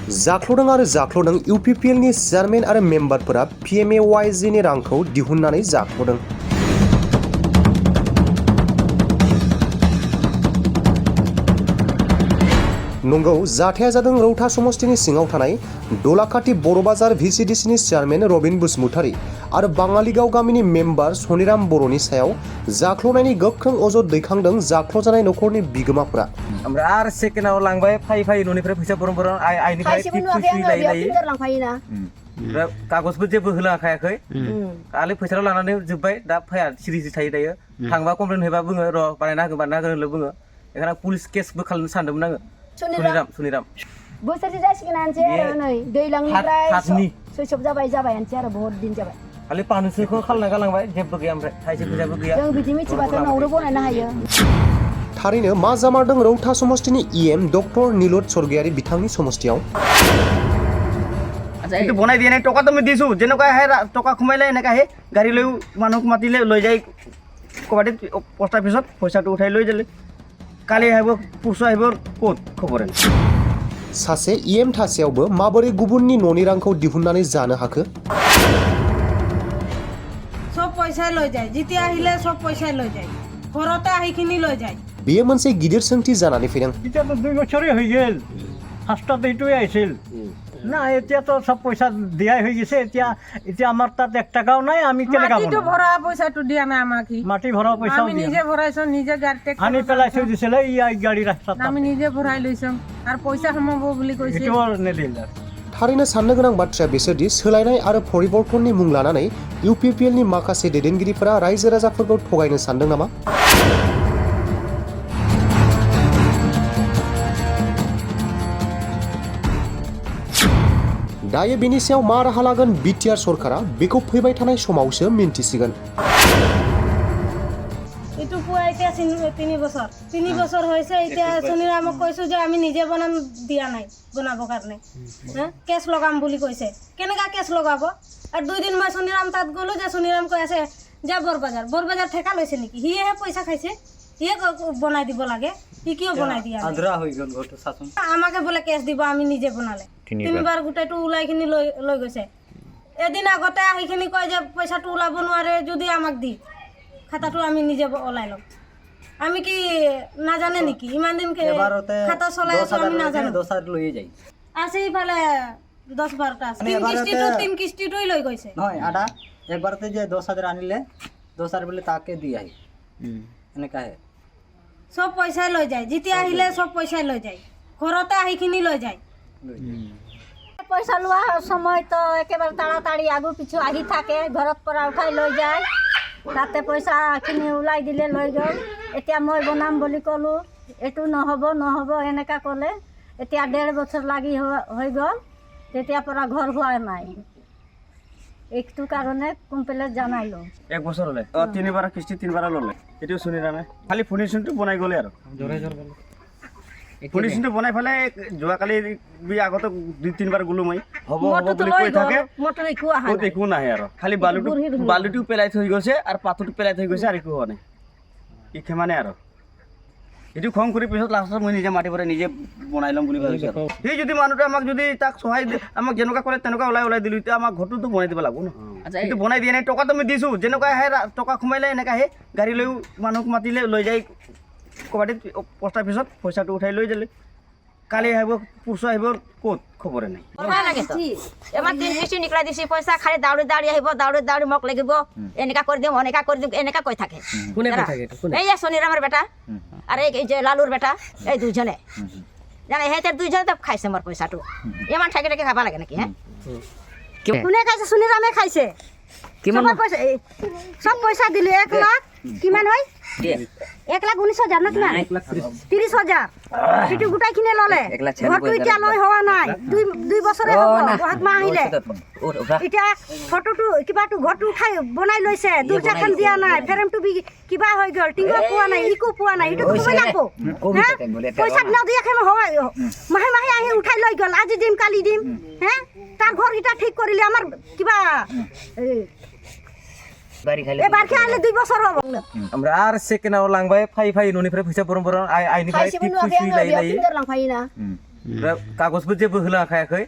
जाख्ल'दों आरो जाख्ल'दों इउपिपिएलनि चेयारमेन आरो मेम्बारफोरा पिएमएवाइजिनि रांखौ दिहुननानै जाख्ल'दों। नंगौ जाथाया जादों रौता समष्टिनि सिङाव थानाय दलाकाटी बर' बाजार भिसिडिसिनि चेयारमेन रबिन बसुमतारी आरो बाङालिगाव गामिनि मेम्बार सनिराम बर'नि सायाव जाख्ल'नायनि गोख्रों अजद दैखांदों जाख्ल'जानाय न'खरनि बिगोमाफोरा। ओमफ्राय आरो सेकेन्डआव लांबाय फाइ न'निफ्राय फैसा बरन आइनिफ्राय लांफायोना कागजबो जेबो होलाखायाखै खालि फैसाल' लानानै जोब्बाय दा फैया सिरि थायो दायो थांबा कमप्लेन होबा बुङो र' बानायना होगोन होनल' बुङो बेखायनो पुलिस केसबो खालामनो सानदोंमोन आङो। सनिराम बोसोरसे जासिगोन आनसै आरो नै दैलांनिफ्राय सैसब जाबायानसै आरो बहुत दिन जाबाय। खालि पानुसोखौ खालामना गालांबाय जेबो गैया ओमफ्राय थाइसे फैसाबो गैया। जों बिदि मिथिबाथ' न'आवनो बनायनो हायो। थारैनो मा जामारदों रौता समष्टिनि इएम डक्टर नीलोद स्वर्गीयारी बिथांनि समष्टियाव। কিন্তু বনাই দিয়া নাই টকা তুমি দিছো যেনেকুৱা আহে টকা খুমাইলে এনেকা আহে গাড়ী লৈ মানুহক মাতিলে লৈ যায় ক'বাত পোষ্ট অফিচত পইচাটো উঠাই লৈ যালে কালি আহিব পুৰসু আহিব ক'ত খবৰে। सासे इएम थासेयावबो माबोरै गुबुननि न'नि रांखौ दिहुननानै जानो हाखो। सब पैसा লৈ যায় যেতিয়া আহিলে सब पैसा লৈ যায় ঘৰতে আহিখিনি লৈ যায়। बेयो मोनसे गिदिर सोंथि जानानै फैदों। এতিয়াতো 2 বছৰেই হৈ গ'ল ফাৰ্ষ্টত এইটোৱে আহিছিল না এতিয়াতো সব পইচা দিয়াই হৈ গৈছে এতিয়া আমাৰ তাত 1 টাকাও নাই আমি কেনেকা মাটিটো ভৰা পইচাটো দিয়া নাই আমাক মাটি ভৰা পইচাও আমি নিজে ভৰাইছো নিজে গাড়ী টেক্স আনি পেলাই থৈ দিছিলে এই গাড়ী ৰাস্তাত আমি নিজে ভৰাই লৈছো আৰু পইচা সম্ভৱ বুলি কৈছে এইটো নেদিল। थारैनो साननो गोनां बाथ्राया बेसोरदि सोलायनाय आरो परिबर्तननि मुं लानानै इउपिपिएलनि माखासे दैदेनगिरिफोरा रायजो राजाफोरखौ थगायनो सानदों नामा। दायो बेनि सायाव मा राहा लागोन बिटिआर सरकारा बेखौ फैबाय थानाय समावसो मिन्थिसिगोन। এইটো পুৱা এতিয়া 3 বছৰ হৈছে এতিয়া সনিৰামক কৈছো যে আমি নিজে বনাম দিয়া নাই বনাব কাৰণে কেছ লগাম বুলি কৈছে কেনেকা কেছ লগাব আৰু 2 দিন মই সনিৰাম তাত গলো যে সনিৰাম কৈ আছে যে বৰবাজাৰ ঠেকা লৈছে নেকি হিয়ে পইচা খাইছে হিয়ে বনাই দিব লাগে কি কিয় বনাই দিয়া আন্ধ্ৰা হৈ গ'ল ঘৰটো চাচোন আমাকে বলে কেছ দিব আমি নিজে বনালে 3বাৰ গোটেইটো উলাইখিনি লৈ গৈছে এদিন আগতে আহিখিনি কয় যে পইচাটো উলাব নোৱাৰে যদি আমাক দি খাতাটো আমি নিজে ওলাই লম আমি কি না জানে নেকি ইমান দিন খাতা চলাই আছো আমি না জানো 10,000 লৈ যায় আছে ইফালে 10-12টা আছে 3 কিস্তিটোই লৈ গৈছে নহয় আডা একবাৰতে যে 10,000 আনিলে 10,000 বলে তাকে দি আহি এনেকা হে সব পইচা লৈ যায় যেতিয়া আহিলে সব পইচা লৈ যায় ঘৰতে আহিখিনি লৈ যায়। পইচা লোৱা সময় তো একেবাৰে তাড়াতাড়ি আগু পিছু আহি থাকে ঘৰত পৰা উঠাই লৈ যায় তাতে পইচাখিনি ওলাই দিলে লৈ গ'ল এতিয়া মই বনাম বুলি ক'লোঁ এইটো নহ'ব এনেকা ক'লে এতিয়া 1.5 বছৰ লাগি হৈ গ'ল তেতিয়াৰ পৰা ঘৰ হোৱা নাই এইটো কাৰণে কমপ্লেইন জানাইলো 1 বছৰ হ'লে 3বাৰ কিস্তি 3বাৰ ল'লে এইটো শুনিৰামে খালি ফিনিশিংটো বনাই গ'লে আৰু ফিনিশিংটো বনাই ফেলে যোৱাকালি আগতে 2-3বাৰ গ'লো মই হ'ব বুলি কৈ থাকে মটৰ একো নাহে আৰু খালি বালুটো পেলাই থৈ গৈছে আৰু পাথৰটো পেলাই থৈ গৈছে আৰু একো হোৱা নাই ই খেমানে আৰু এইটো খং কৰি পিছত লাষ্টত মই নিজে মাটি ভৰাই নিজে বনাই ল'ম বুলি ভাবিছোঁ সেই যদি মানুহটো আমাক যদি তাক সহায় আমাক যেনেকুৱা কৰে তেনেকুৱা ওলাই দিলোঁ এতিয়া আমাক ঘৰটোতো বনাই দিব লাগিব ন কিন্তু বনাই দিয়া নাই টকা তুমি দিছোঁ যেনেকুৱা আহে টকা খুমাইলে এনেকৈ আহে গাড়ী লৈ মানুহক মাতিলে লৈ যায় ক'বাত পোষ্ট অফিচত পইচাটো উঠাই লৈ যালে কালি আহিব পুৰসু আহিব ক'ত খবৰে নাই। এবাৰ 3 কিস্তি নিকলাই দিছি পইচা খালি দাউৰি আহিব দাউৰি মোক লাগিব এনেকা কৰি দিম এনেকা কৈ থাকে কোনে কৈ থাকে এই যে সনিৰামৰ বেটা আৰু এই যে লালুৰ বেটা এই দুজনে জানে সিহঁতে দুজনে খাইছে মোৰ পইচাটো ইমান ঠাকি খাব লাগে নেকি কোনে খাইছে সনিৰামে খাইছে কিমান পইচা সব পইচা দিলে 1 লাখ কিমান হয় 1,19,000 না কিমান 30,000 সিটো গোটাই কিনে ললে ঘৰটো এতিয়া লৈ হোৱা নাই 2 বছৰে হ'ব বহাগ মাহ আহিলে এতিয়া ফটোটো কিবাটো ঘৰটো উঠাই বনাই লৈছে দুটাখন দিয়া নাই ফ্ৰেমটো কিবা হৈ গ'ল টিংগ পোৱা নাই ইকো পোৱা নাই এইটো কবই লাগব পইচা নদিয়া কেন হয় মাহে আহি উঠাই লৈ গ'ল আজি দিম কালি দিম তাৰ ঘৰ এটা ঠিক কৰিলে আমাৰ কিবা এবার খেলে 2 বছর হবো আমরা আর সেকেন্ডাও লাংবাই ফাই ন'নিफ्राय फैसा बरन आइनिफ्राय टिप लांफायोना कागजबो जेबो होलाखायाखै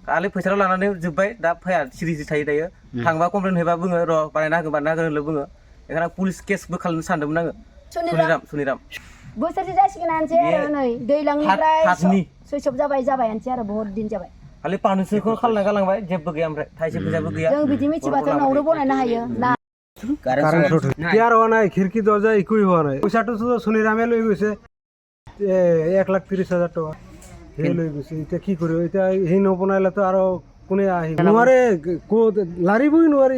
खालि फैसाल' लानानै जोब्बाय दा फैया सिरि थायो दायो थांबा कमप्लेन होबा बुङो र' बानायना होगोन बानायना होगोन होनना बुङो बेखायनो पुलिस केसबो खालामनो सानदोंमोन आङो सुनिराम बोसोरसे जासिगोन आनोसै आरो नै दैलांनिफ्राय हातनि सैसब जाबायानोसै आरो बहुत दिन जाबाय खालि पानुसोखौ खालामना गालांबाय जेबो गैया ओमफ्राय थाइसे फैसाबो गैया जों बिदि मिथिबाथ' न'आवनो बनायनो हायो ক্লিয়াৰ হোৱা নাই খিৰিকী দৰ্জা একোৱেই হোৱা নাই পইচাটোতো চুনিৰামে লৈ গৈছে 1,30,000 টকা সেই লৈ গৈছে এতিয়া কি কৰিব এতিয়া সেই নবনাইলেতো আৰু কোনে আহিব নোৱাৰে ক'ত লাৰিবই নোৱাৰি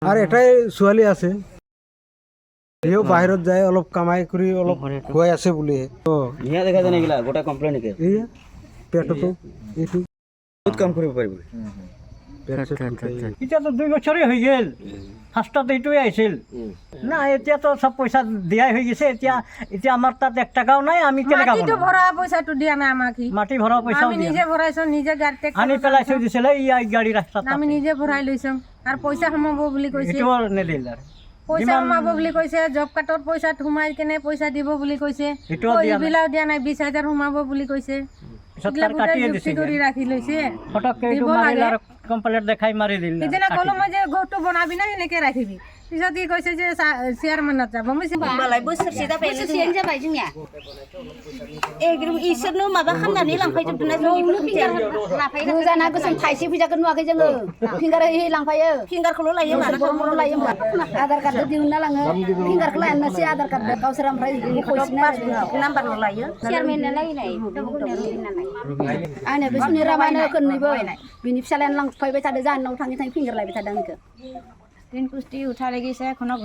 আৰু এটাই ছোৱালী আছে সিও বাহিৰত যায় অলপ কামাই কৰি অলপ খুৱাই আছে বুলিহে ইয়া দেখা যায় নেগিলা গোটা কমপ্লেইন নেকি এয়া পেটতো এইটো বহুত কাম কৰিব পাৰিব এতিয়াতো 2 বছৰে হৈ গ'ল ফাৰ্ষ্টত এইটোৱে আহিছিল না এতিয়াতো চব পইচা দিয়াই হৈ গৈছে এতিয়া আমাৰ তাত 1 টকাও নাই আমি কেনেকৈ মাটিটো ভৰা পইচাটো দিয়া নাই আমাক মাটি ভৰা পইচা আমি নিজে ভৰাইছো নিজে গাড়ীতে আনি পেলাই থৈ দিছিলে এই গাড়ী ৰাস্তাত আমি নিজে ভৰাই লৈছো আৰু পইচা সোমাব বুলি কৈছে এইটো নেদিল আৰু পইচা সোমাব বুলি কৈছে জব কাৰ্ডৰ পইচা সোমাই কেনে পইচা দিব বুলি কৈছে এইবিলাক দিয়া নাই 20,000 সোমাব বুলি কৈছে সত্তৰ কাটিয়ে দিছে কৰি ৰাখি লৈছে ফটককে এইটো মাৰিল আৰু কমপ্লিট দেখাই মাৰি দিল সিদিনা ক'লো মই যে ঘৰটো বনাবি না এনেকৈ ৰাখিবি পিছত ই কৈছে যে চেয়াৰমেনত যাব মই बोसोरसे जाबाय जोंनिया इसोरनो माबा खालामनानै लांफायजोबदों ना गोजाना गोसोम थाइसे फैसाखौ नुवाखै जोङो फिंगार लांफायो फिंगारखौल' लायो बर'ल' लायो आधार कार्ड दिहुनना लाङो फिंगारखौ लायानोसै आधार कार्ड गावसोर ओमफ्राय नाम्बारल' लायो चेयारमेननो लायनाय आंनो बे सुनिरामानो खननैबो बिनि फिसालायानो लांफायबाय थादों जाहानाव थाङै फिंगार लायबाय थादों आंखौ तीन कुस्ती उठा লাগিছে এখনো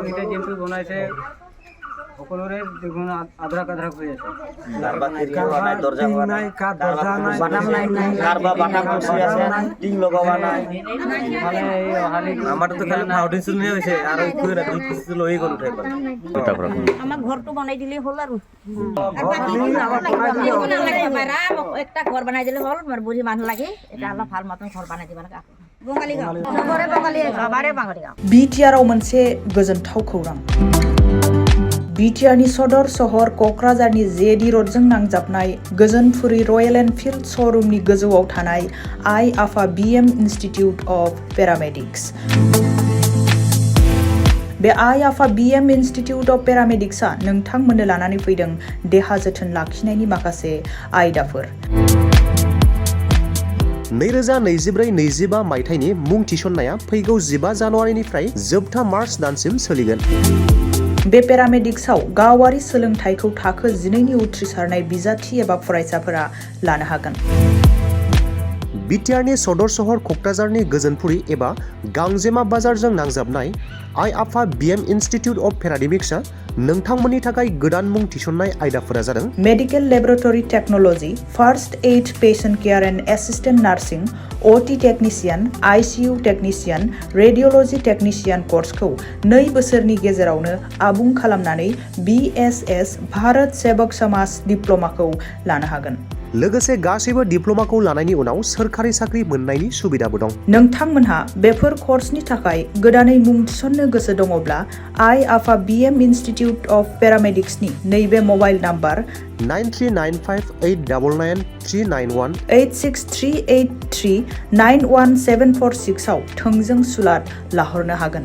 এটা যেহেতু বনাইছে সকলোৰে দেখোন আধৰা কাধৰা হৈ আছে কারবা খিৰিকী হোৱা নাই দৰ্জা হোৱা নাই দৰ্জা নাই বাটাম নাই কারবা বাটাম বসে আছে টিং লগোৱা নাই মানে এই অহালি আমাৰতো খালি ফাউন্ডেশন নিয়ে হৈছে আৰু একো নাই কিছু লৈ গ'ল উঠাই আমাক ঘৰটো বনাই দিলে হ'ল আৰু একটা ঘর বানাই দিলে হল আমার বুড়ি মানুষ লাগে এটা আল্লাহ ভাল মতন ঘর বানাই দিবা লাগে बिटिआरआव मोनसे गोजोनथाव खौरां बिटिआरनि सदर सहर क'क्राझारनि जेडि रडजों नांजाबनाय गोजोनपुरी रयेल एनफिल्ड श'रुमनि गोजौआव थानाय आइ आफा बिएम इनस्टिट्यूट अफ पेरामेडिक्स बे आइ आफा बिएम इनस्टिट्यूट अफ पेरामेडिक्सआ नोंथांमोननो लानानै फैदों देहा जोथोन लाखिनायनि माखासे आयदाफोर 2024-25 मायथाइनि मुं थिसननाया फैगौ 15 जानुवारिनिफ्राय जोबथा मार्च दानसिम सोलिगोन। बे पेरामेडिक्सआव गावारि सोलोंथाइखौ थाखो 12 नि उथ्रिसारनाय बिजाथि एबा फरायसाफोरा लानो हागोन। बिटिआरनि सदर सहर क'क्राझारनि गोजोनपुरी एबा गांजेमा बाजारजों नांजाबनाय आइ आफा बिएम इनस्टिट्यूट अफ पेरामेडिक्सआ नोंथांमोननि थाखाय गोदान मुं थिसननाय आयदाफोरा जादों medical laboratory technology, first aid patient care and assistant nursing, OT technician, ICU technician, radiology technician कोर्सखौ 2 बोसोरनि गेजेरावनो आबुं खालामनानै बीएसएस भारत सेवक समाज डिप्लोमाखौ लानो हागोन। लोगोसे गासैबो डिप्लोमाखौ लानायनि उनाव सोरखारि साख्रि मोननायनि सुबिदाबो दं। नोंथांमोनहा बेफोर कोर्सनि थाखाय गोदानै मुं थिसननो गोसो दङब्ला आइ आफा बिएम इनस्टिट्यूट अफ पेरामेडिक्सनि नैबे मबाइल नाम्बार 9395899391 86383917446 आव थोंजों सुलाद लाहरनो हागोन।